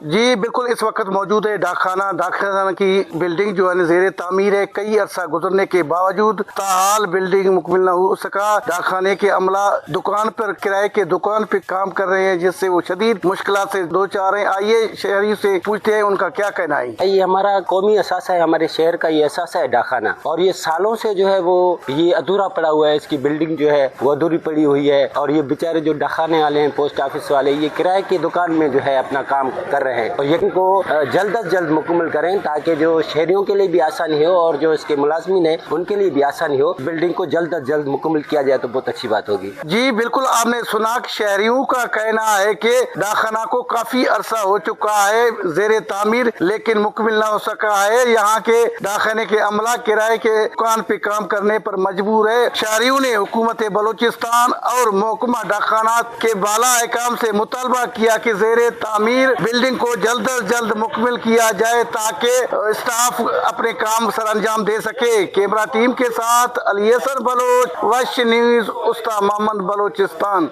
جی بالکل، اس وقت موجود ہے ڈاکخانہ کی بلڈنگ جو ہے زیر تعمیر ہے۔ کئی عرصہ گزرنے کے باوجود تاحال بلڈنگ مکمل نہ ہو سکا۔ ڈاکخانے کے عملہ دکان پر کرائے کے دکان پہ کام کر رہے ہیں، جس سے وہ شدید مشکلات سے دو چار ہیں۔ آئیے شہری سے پوچھتے ہیں ان کا کیا کہنا ہے۔ یہ ہمارا قومی اثاثہ ہے، ہمارے شہر کا یہ اثاثہ ہے ڈاکخانہ، اور یہ سالوں سے جو ہے وہ یہ ادھورا پڑا ہوا ہے۔ اس کی بلڈنگ جو ہے وہ ادھوری پڑی ہوئی ہے، اور یہ بیچارے جو ڈاکخانے والے ہیں، پوسٹ آفس والے، یہ کرائے کی دکان میں جو ہے اپنا کام کر رہے ہیں، اور یہ کو جلد از جلد مکمل کریں تاکہ جو شہریوں کے لیے بھی آسانی ہو اور جو اس کے ملازمین ہیں ان کے لیے بھی آسانی ہو۔ بلڈنگ کو جلد از جلد مکمل کیا جائے تو بہت اچھی بات ہوگی۔ جی بالکل، آپ نے سنا کہ شہریوں کا کہنا ہے کہ ڈاکخانہ کو کافی عرصہ ہو چکا ہے زیر تعمیر، لیکن مکمل نہ ہو سکا ہے۔ یہاں کے ڈاکخانے کے عملہ کرائے کے دکان پہ کام کرنے پر مجبور ہے۔ شہریوں نے حکومت بلوچستان اور محکمہ ڈاکخانات کے بالا حکام سے مطالبہ کیا کہ زیر تعمیر بلڈنگ کو جلد از جلد مکمل کیا جائے تاکہ اسٹاف اپنے کام سر انجام دے سکے۔ کیمرہ ٹیم کے ساتھ علی حسن بلوچ، وش نیوز، استا محمد، بلوچستان۔